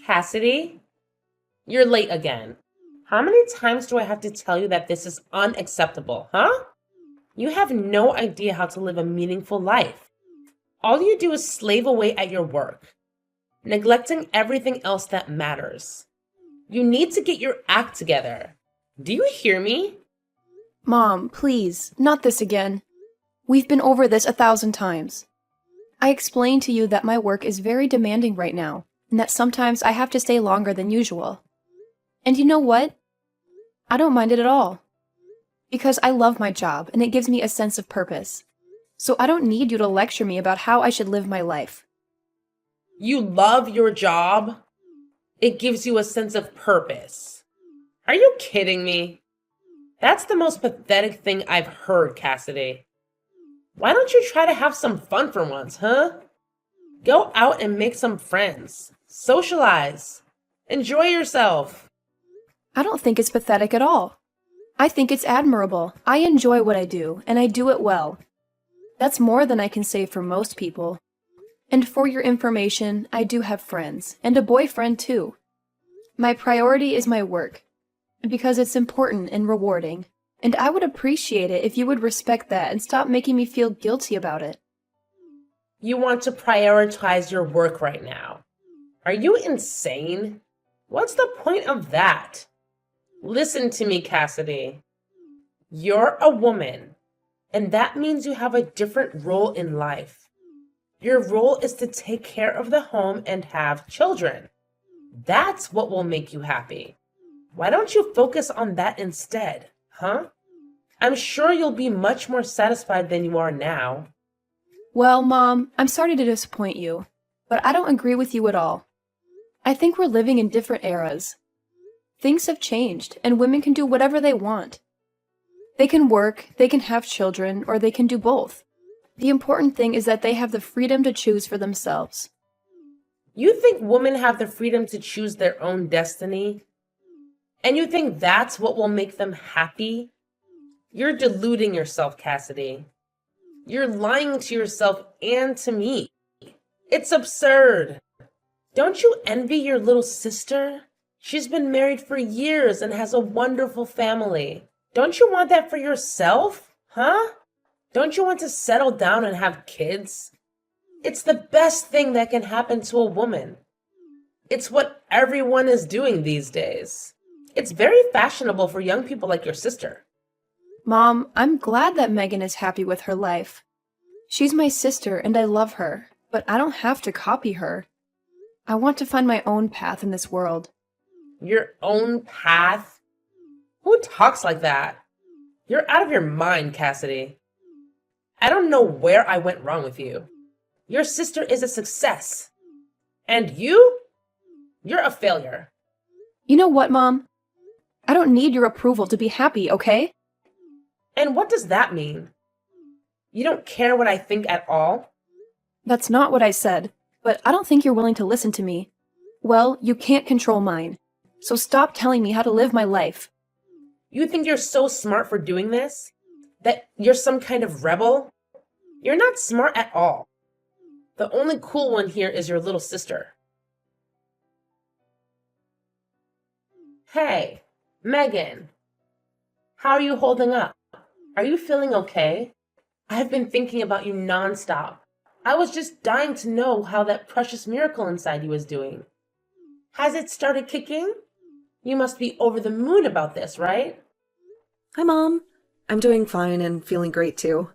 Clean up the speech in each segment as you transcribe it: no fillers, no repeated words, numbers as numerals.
Cassidy, you're late again. How many times do I have to tell you that this is unacceptable, huh? You have no idea how to live a meaningful life. All you do is slave away at your work, neglecting everything else that matters. You need to get your act together. Do you hear me? Mom, please, not this again. We've been over this 1,000 times. I explained to you that my work is very demanding right now, and that sometimes I have to stay longer than usual. And you know what? I don't mind it at all. Because I love my job, and it gives me a sense of purpose. So I don't need you to lecture me about how I should live my life. You love your job? It gives you a sense of purpose. Are you kidding me? That's the most pathetic thing I've heard, Cassidy. Why don't you try to have some fun for once, huh? Go out and make some friends. Socialize. Enjoy yourself. I don't think it's pathetic at all. I think it's admirable. I enjoy what I do, and I do it well. That's more than I can say for most people. And for your information, I do have friends, and a boyfriend too. My priority is my work, because it's important and rewarding, and I would appreciate it if you would respect that and stop making me feel guilty about it. You want to prioritize your work right now. Are you insane? What's the point of that? Listen to me, Cassidy. You're a woman, and that means you have a different role in life. Your role is to take care of the home and have children. That's what will make you happy. Why don't you focus on that instead, huh? I'm sure you'll be much more satisfied than you are now. Well, Mom, I'm sorry to disappoint you, but I don't agree with you at all. I think we're living in different eras. Things have changed, and women can do whatever they want. They can work, they can have children, or they can do both. The important thing is that they have the freedom to choose for themselves. You think women have the freedom to choose their own destiny? And you think that's what will make them happy? You're deluding yourself, Cassidy. You're lying to yourself and to me. It's absurd. Don't you envy your little sister? She's been married for years and has a wonderful family. Don't you want that for yourself? Huh? Don't you want to settle down and have kids? It's the best thing that can happen to a woman. It's what everyone is doing these days. It's very fashionable for young people like your sister. Mom, I'm glad that Megan is happy with her life. She's my sister and I love her, but I don't have to copy her. I want to find my own path in this world. Your own path? Who talks like that? You're out of your mind, Cassidy. I don't know where I went wrong with you. Your sister is a success. And you? You're a failure. You know what, Mom? I don't need your approval to be happy, okay? And what does that mean? You don't care what I think at all? That's not what I said, but I don't think you're willing to listen to me. Well, you can't control mine, so stop telling me how to live my life. You think you're so smart for doing this? That you're some kind of rebel? You're not smart at all. The only cool one here is your little sister. Hey, Megan. How are you holding up? Are you feeling okay? I've been thinking about you nonstop. I was just dying to know how that precious miracle inside you is doing. Has it started kicking? You must be over the moon about this, right? Hi, Mom. I'm doing fine and feeling great too.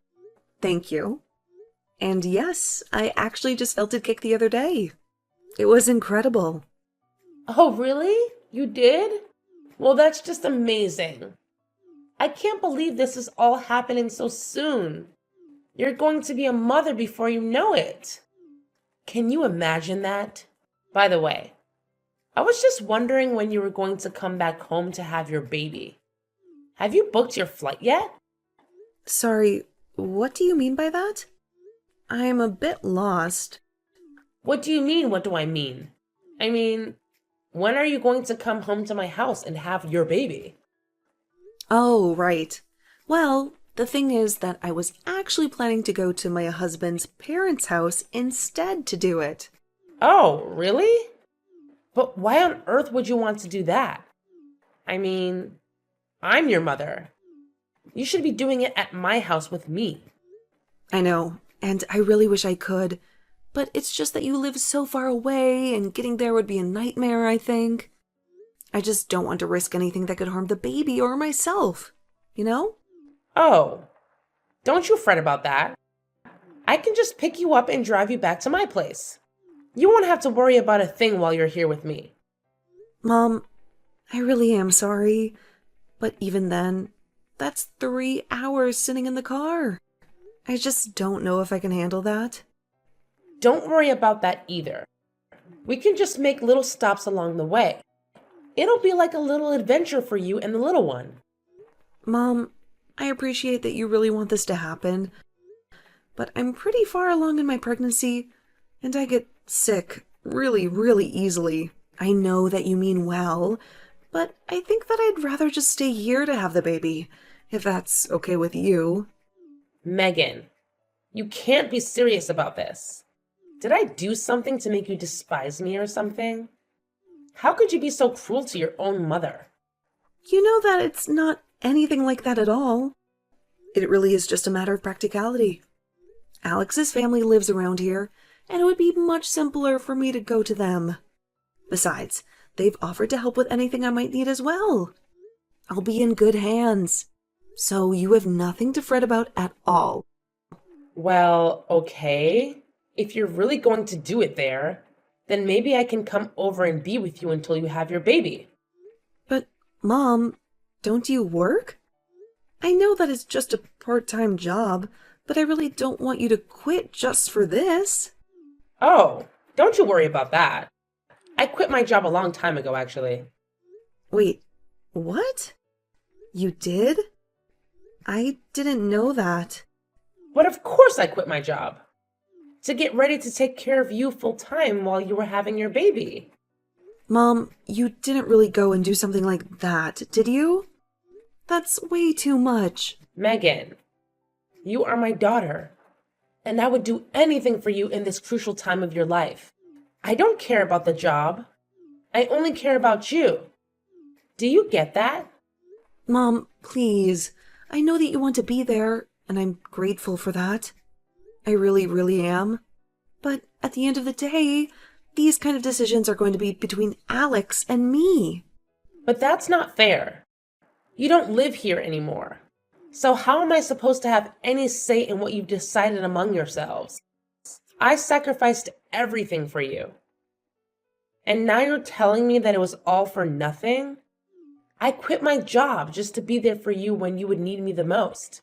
Thank you. And yes, I actually just felt it kick the other day. It was incredible. Oh, really? You did? Well, that's just amazing. I can't believe this is all happening so soon. You're going to be a mother before you know it. Can you imagine that? By the way, I was just wondering when you were going to come back home to have your baby. Have you booked your flight yet? Sorry, what do you mean by that? I'm a bit lost. What do you mean, what do I mean? I mean, when are you going to come home to my house and have your baby? Oh, right. Well, the thing is that I was actually planning to go to my husband's parents' house instead to do it. Oh, really? But why on earth would you want to do that? I mean, I'm your mother. You should be doing it at my house with me. I know, and I really wish I could, but it's just that you live so far away, and getting there would be a nightmare, I think. I just don't want to risk anything that could harm the baby or myself, you know? Oh, don't you fret about that. I can just pick you up and drive you back to my place. You won't have to worry about a thing while you're here with me. Mom, I really am sorry, but even then, that's 3 hours sitting in the car. I just don't know if I can handle that. Don't worry about that either. We can just make little stops along the way. It'll be like a little adventure for you and the little one. Mom, I appreciate that you really want this to happen, but I'm pretty far along in my pregnancy, and I get sick really, really easily. I know that you mean well, but I think that I'd rather just stay here to have the baby, if that's okay with you. Megan, you can't be serious about this. Did I do something to make you despise me or something? How could you be so cruel to your own mother? You know that it's not anything like that at all. It really is just a matter of practicality. Alex's family lives around here, and it would be much simpler for me to go to them. Besides, they've offered to help with anything I might need as well. I'll be in good hands, so you have nothing to fret about at all. Well, okay. If you're really going to do it there, then maybe I can come over and be with you until you have your baby. But, Mom, don't you work? I know that it's just a part-time job, but I really don't want you to quit just for this. Oh, don't you worry about that. I quit my job a long time ago, actually. Wait, what? You did? I didn't know that. But of course I quit my job. To get ready to take care of you full time while you were having your baby. Mom, you didn't really go and do something like that, did you? That's way too much. Megan, you are my daughter, and I would do anything for you in this crucial time of your life. I don't care about the job. I only care about you. Do you get that? Mom, please. I know that you want to be there, and I'm grateful for that. I really, really am. But at the end of the day, these kind of decisions are going to be between Alex and me. But that's not fair. You don't live here anymore. So how am I supposed to have any say in what you've decided among yourselves? I sacrificed everything for you. And now you're telling me that it was all for nothing? I quit my job just to be there for you when you would need me the most.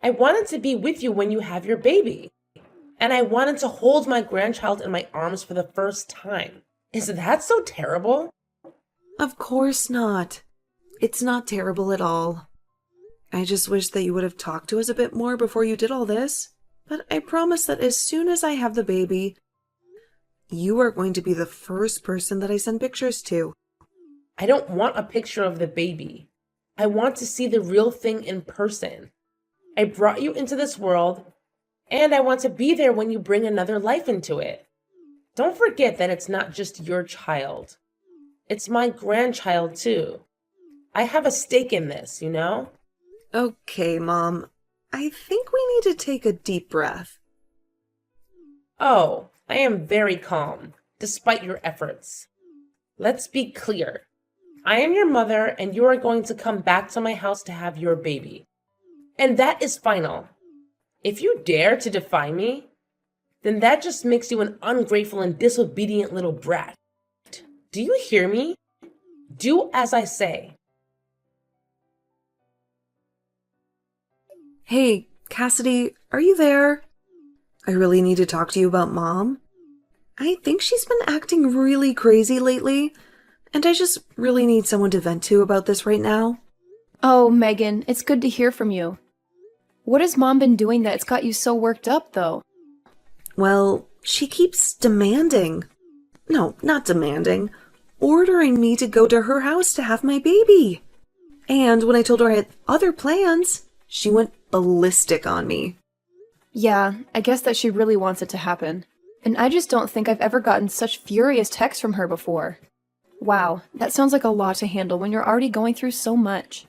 I wanted to be with you when you have your baby. And I wanted to hold my grandchild in my arms for the first time. Is that so terrible? Of course not. It's not terrible at all. I just wish that you would have talked to us a bit more before you did all this. But I promise that as soon as I have the baby, you are going to be the first person that I send pictures to. I don't want a picture of the baby. I want to see the real thing in person. I brought you into this world, and I want to be there when you bring another life into it. Don't forget that it's not just your child. It's my grandchild, too. I have a stake in this, you know? Okay, Mom. I think we need to take a deep breath. Oh, I am very calm, despite your efforts. Let's be clear. I am your mother, and you are going to come back to my house to have your baby. And that is final. If you dare to defy me, then that just makes you an ungrateful and disobedient little brat. Do you hear me? Do as I say. Hey, Cassidy, are you there? I really need to talk to you about Mom. I think she's been acting really crazy lately, and I just really need someone to vent to about this right now. Oh, Megan, it's good to hear from you. What has Mom been doing that's got you so worked up, though? Well, she keeps demanding. No, not demanding. Ordering me to go to her house to have my baby. And when I told her I had other plans, she went ballistic on me. Yeah, I guess that she really wants it to happen. And I just don't think I've ever gotten such furious texts from her before. Wow, that sounds like a lot to handle when you're already going through so much.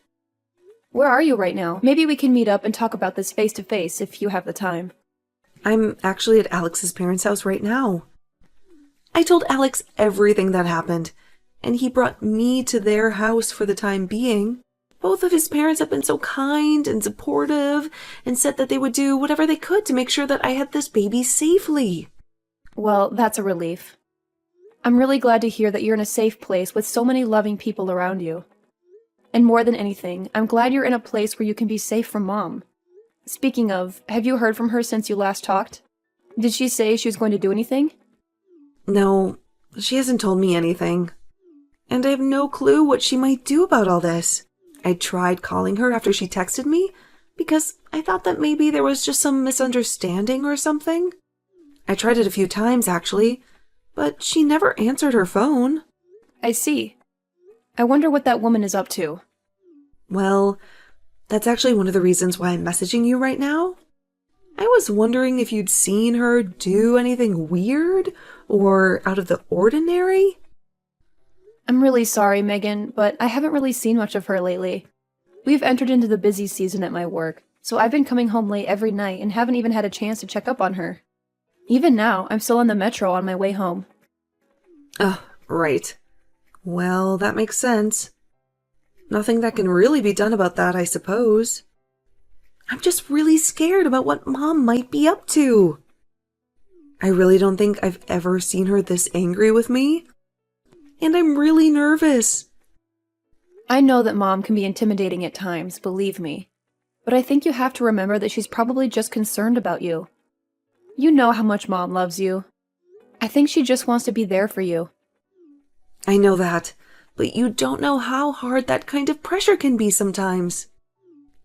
Where are you right now? Maybe we can meet up and talk about this face to face if you have the time. I'm actually at Alex's parents' house right now. I told Alex everything that happened, and he brought me to their house for the time being. Both of his parents have been so kind and supportive and said that they would do whatever they could to make sure that I had this baby safely. Well, that's a relief. I'm really glad to hear that you're in a safe place with so many loving people around you. And more than anything, I'm glad you're in a place where you can be safe from Mom. Speaking of, have you heard from her since you last talked? Did she say she was going to do anything? No, she hasn't told me anything. And I have no clue what she might do about all this. I tried calling her after she texted me because I thought that maybe there was just some misunderstanding or something. I tried it a few times, actually, but she never answered her phone. I see. I wonder what that woman is up to. Well, that's actually one of the reasons why I'm messaging you right now. I was wondering if you'd seen her do anything weird or out of the ordinary. I'm really sorry, Megan, but I haven't really seen much of her lately. We've entered into the busy season at my work, so I've been coming home late every night and haven't even had a chance to check up on her. Even now, I'm still on the metro on my way home. Right. Well, that makes sense. Nothing that can really be done about that, I suppose. I'm just really scared about what Mom might be up to. I really don't think I've ever seen her this angry with me. And I'm really nervous. I know that Mom can be intimidating at times, believe me. But I think you have to remember that she's probably just concerned about you. You know how much Mom loves you. I think she just wants to be there for you. I know that, but you don't know how hard that kind of pressure can be sometimes.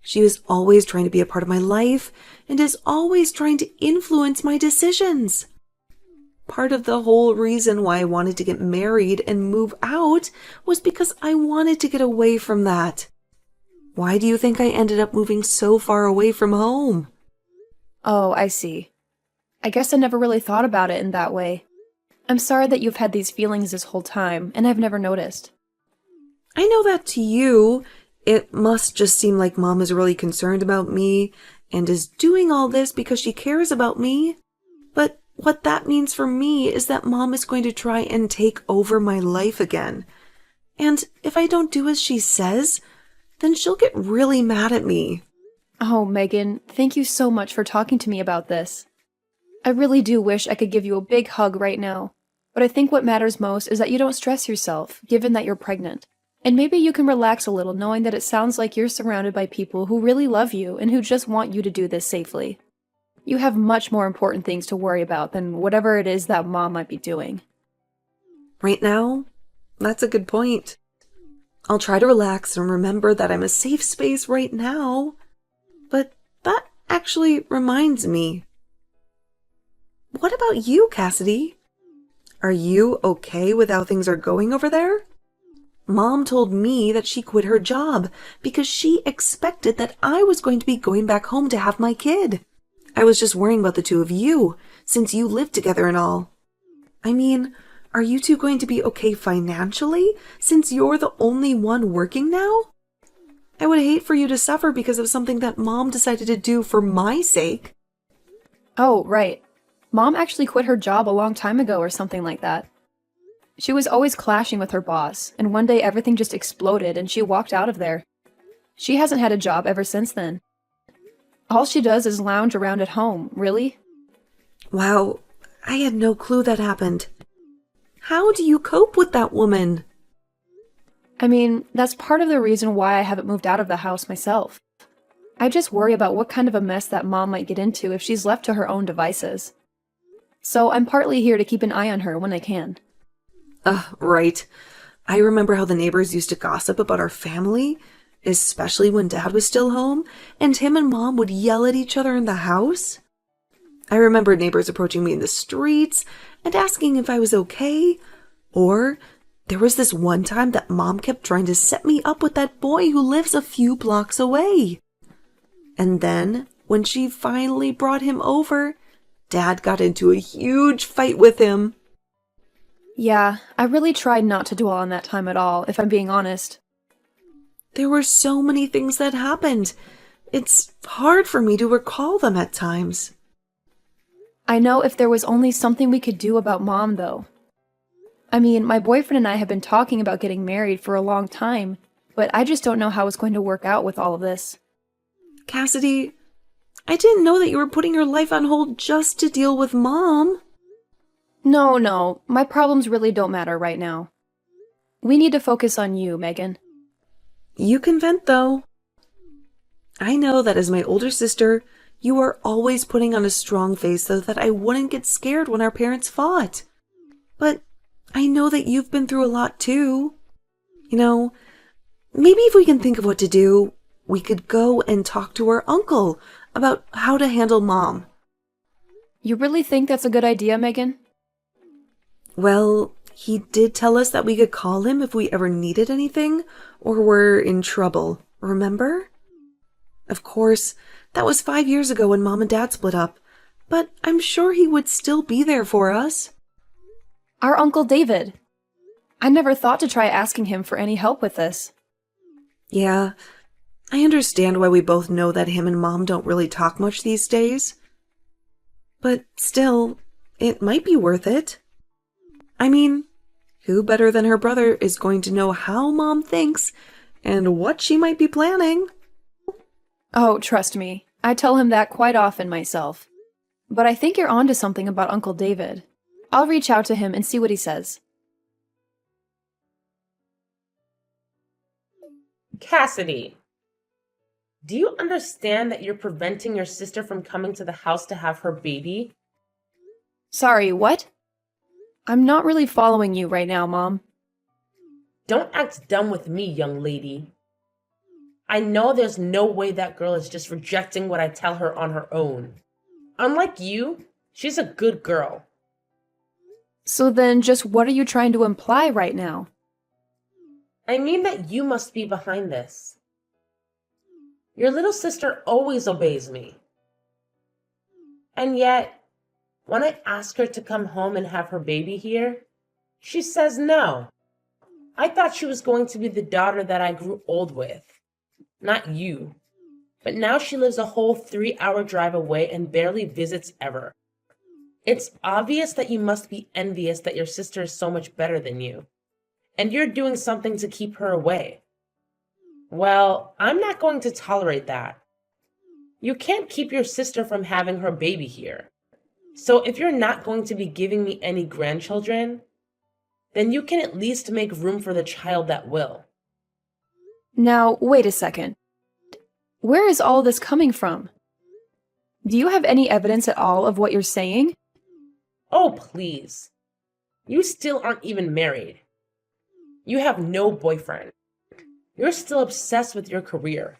She is always trying to be a part of my life and is always trying to influence my decisions. Part of the whole reason why I wanted to get married and move out was because I wanted to get away from that. Why do you think I ended up moving so far away from home? Oh, I see. I guess I never really thought about it in that way. I'm sorry that you've had these feelings this whole time, and I've never noticed. I know that to you, it must just seem like Mom is really concerned about me and is doing all this because she cares about me. But what that means for me is that Mom is going to try and take over my life again. And if I don't do as she says, then she'll get really mad at me. Oh, Megan, thank you so much for talking to me about this. I really do wish I could give you a big hug right now, but I think what matters most is that you don't stress yourself, given that you're pregnant. And maybe you can relax a little knowing that it sounds like you're surrounded by people who really love you and who just want you to do this safely. You have much more important things to worry about than whatever it is that Mom might be doing. Right now, that's a good point. I'll try to relax and remember that I'm a safe space right now. But that actually reminds me. What about you, Cassidy? Are you okay with how things are going over there? Mom told me that she quit her job because she expected that I was going to be going back home to have my kid. I was just worrying about the two of you, since you live together and all. I mean, are you two going to be okay financially, since you're the only one working now? I would hate for you to suffer because of something that Mom decided to do for my sake. Oh, right. Mom actually quit her job a long time ago or something like that. She was always clashing with her boss, and one day everything just exploded and she walked out of there. She hasn't had a job ever since then. All she does is lounge around at home, really? Wow, I had no clue that happened. How do you cope with that woman? I mean, that's part of the reason why I haven't moved out of the house myself. I just worry about what kind of a mess that Mom might get into if she's left to her own devices. So I'm partly here to keep an eye on her when I can. Right. I remember how the neighbors used to gossip about our family, especially when Dad was still home, and him and Mom would yell at each other in the house. I remember neighbors approaching me in the streets and asking if I was okay. Or there was this one time that Mom kept trying to set me up with that boy who lives a few blocks away. And then, when she finally brought him over, Dad got into a huge fight with him. Yeah, I really tried not to dwell on that time at all, if I'm being honest. There were so many things that happened. It's hard for me to recall them at times. I know if there was only something we could do about Mom, though. I mean, my boyfriend and I have been talking about getting married for a long time, but I just don't know how it's going to work out with all of this. Cassidy, I didn't know that you were putting your life on hold just to deal with Mom. No, my problems really don't matter right now. We need to focus on you, Megan. You can vent, though. I know that as my older sister, you are always putting on a strong face so that I wouldn't get scared when our parents fought. But I know that you've been through a lot too. You know, maybe if we can think of what to do, we could go and talk to our uncle about how to handle Mom. You really think that's a good idea, Megan? Well, he did tell us that we could call him if we ever needed anything or were in trouble, remember? Of course, that was 5 years ago when Mom and Dad split up, but I'm sure he would still be there for us. Our Uncle David. I never thought to try asking him for any help with this. Yeah, I understand why we both know that him and Mom don't really talk much these days. But still, it might be worth it. I mean, who better than her brother is going to know how Mom thinks and what she might be planning? Oh, trust me, I tell him that quite often myself. But I think you're onto something about Uncle David. I'll reach out to him and see what he says. Cassidy, do you understand that you're preventing your sister from coming to the house to have her baby? Sorry, what? I'm not really following you right now, Mom. Don't act dumb with me, young lady. I know there's no way that girl is just rejecting what I tell her on her own. Unlike you, she's a good girl. So then just what are you trying to imply right now? I mean that you must be behind this. Your little sister always obeys me. And yet, when I ask her to come home and have her baby here, she says no. I thought she was going to be the daughter that I grew old with, not you. But now she lives a whole 3-hour drive away and barely visits ever. It's obvious that you must be envious that your sister is so much better than you, and you're doing something to keep her away. Well, I'm not going to tolerate that. You can't keep your sister from having her baby here. So if you're not going to be giving me any grandchildren, then you can at least make room for the child that will. Now, wait a second. Where is all this coming from? Do you have any evidence at all of what you're saying? Oh, please. You still aren't even married. You have no boyfriend. You're still obsessed with your career.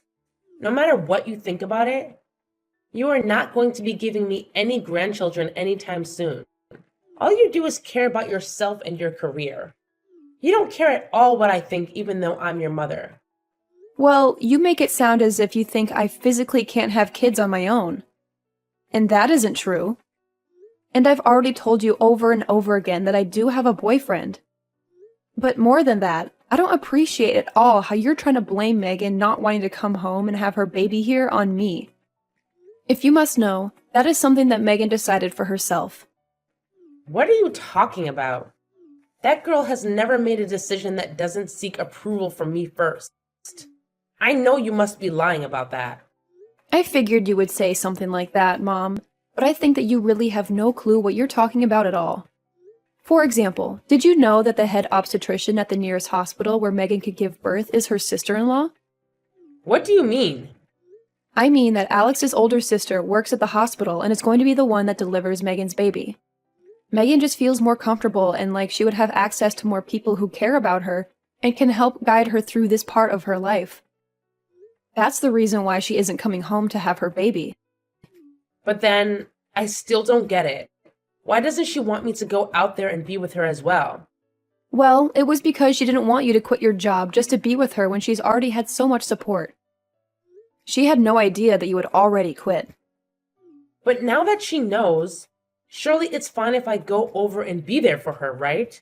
No matter what you think about it, you are not going to be giving me any grandchildren anytime soon. All you do is care about yourself and your career. You don't care at all what I think, even though I'm your mother. Well, you make it sound as if you think I physically can't have kids on my own. And that isn't true. And I've already told you over and over again that I do have a boyfriend. But more than that, I don't appreciate at all how you're trying to blame Megan not wanting to come home and have her baby here on me. If you must know, that is something that Megan decided for herself. What are you talking about? That girl has never made a decision that doesn't seek approval from me first. I know you must be lying about that. I figured you would say something like that, Mom, but I think that you really have no clue what you're talking about at all. For example, did you know that the head obstetrician at the nearest hospital where Megan could give birth is her sister-in-law? What do you mean? I mean that Alex's older sister works at the hospital and is going to be the one that delivers Megan's baby. Megan just feels more comfortable and like she would have access to more people who care about her and can help guide her through this part of her life. That's the reason why she isn't coming home to have her baby. But then, I still don't get it. Why doesn't she want me to go out there and be with her as well? Well, it was because she didn't want you to quit your job just to be with her when she's already had so much support. She had no idea that you had already quit. But now that she knows, Surely it's fine if I go over and be there for her, right?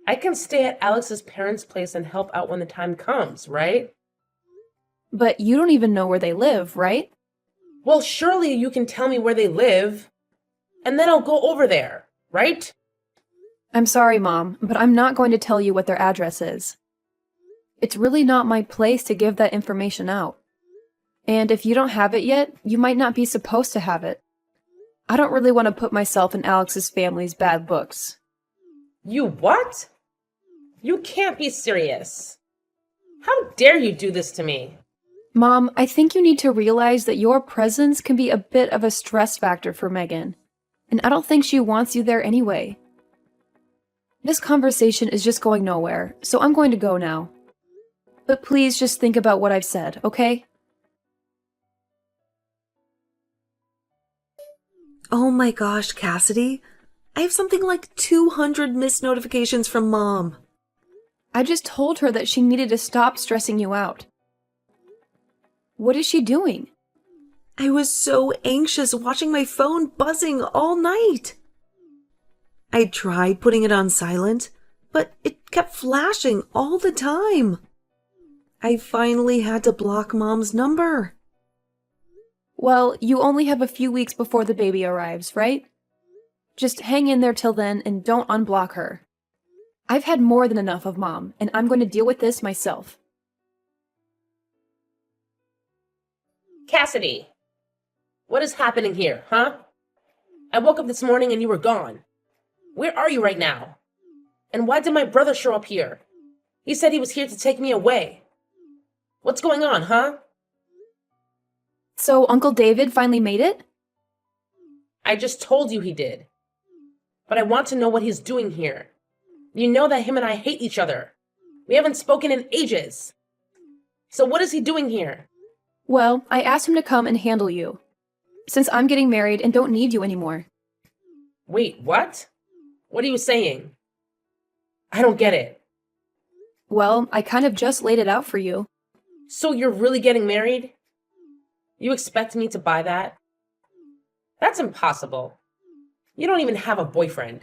I can stay at Alex's parents' place and help out when the time comes, right? But you don't even know where they live, right? Well, surely you can tell me where they live, and then I'll go over there, right? I'm sorry, Mom, but I'm not going to tell you what their address is. It's really not my place to give that information out. And if you don't have it yet, you might not be supposed to have it. I don't really want to put myself in Alex's family's bad books. You what? You can't be serious. How dare you do this to me? Mom, I think you need to realize that your presence can be a bit of a stress factor for Megan, and I don't think she wants you there anyway. This conversation is just going nowhere, so I'm going to go now. But please just think about what I've said, okay? Oh my gosh, Cassidy. I have something like 200 missed notifications from Mom. I just told her that she needed to stop stressing you out. What is she doing? I was so anxious watching my phone buzzing all night. I tried putting it on silent, but it kept flashing all the time. I finally had to block Mom's number. Well, you only have a few weeks before the baby arrives, right? Just hang in there till then and don't unblock her. I've had more than enough of Mom, and I'm going to deal with this myself. Cassidy, what is happening here, huh? I woke up this morning and you were gone. Where are you right now? And why did my brother show up here? He said he was here to take me away. What's going on, huh? So Uncle David finally made it? I just told you he did. But I want to know what he's doing here. You know that him and I hate each other. We haven't spoken in ages. So what is he doing here? Well, I asked him to come and handle you, since I'm getting married and don't need you anymore. Wait, what? What are you saying? I don't get it. Well, I kind of just laid it out for you. So you're really getting married? You expect me to buy that? That's impossible. You don't even have a boyfriend.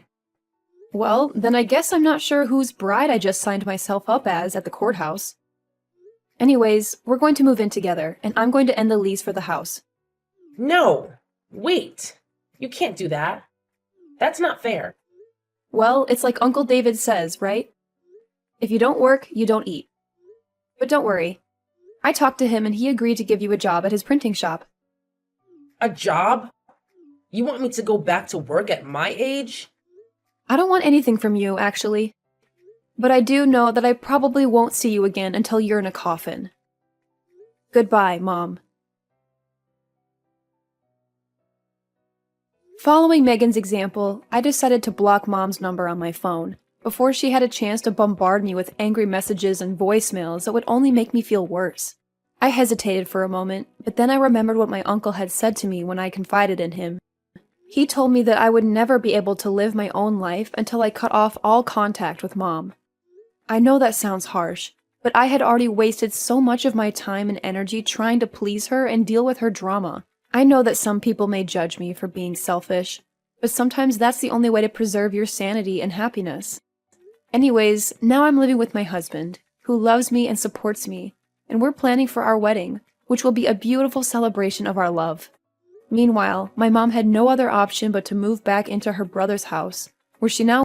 Well, then I guess I'm not sure whose bride I just signed myself up as at the courthouse. Anyways, we're going to move in together, and I'm going to end the lease for the house. No! Wait! You can't do that. That's not fair. Well, it's like Uncle David says, right? If you don't work, you don't eat. But don't worry. I talked to him and he agreed to give you a job at his printing shop. A job? You want me to go back to work at my age? I don't want anything from you, actually. But I do know that I probably won't see you again until you're in a coffin. Goodbye, Mom. Following Megan's example, I decided to block Mom's number on my phone before she had a chance to bombard me with angry messages and voicemails that would only make me feel worse. I hesitated for a moment, but then I remembered what my uncle had said to me when I confided in him. He told me that I would never be able to live my own life until I cut off all contact with Mom. I know that sounds harsh, but I had already wasted so much of my time and energy trying to please her and deal with her drama. I know that some people may judge me for being selfish, but sometimes that's the only way to preserve your sanity and happiness. Anyways, now I'm living with my husband, who loves me and supports me, and we're planning for our wedding, which will be a beautiful celebration of our love. Meanwhile, my mom had no other option but to move back into her brother's house, where she now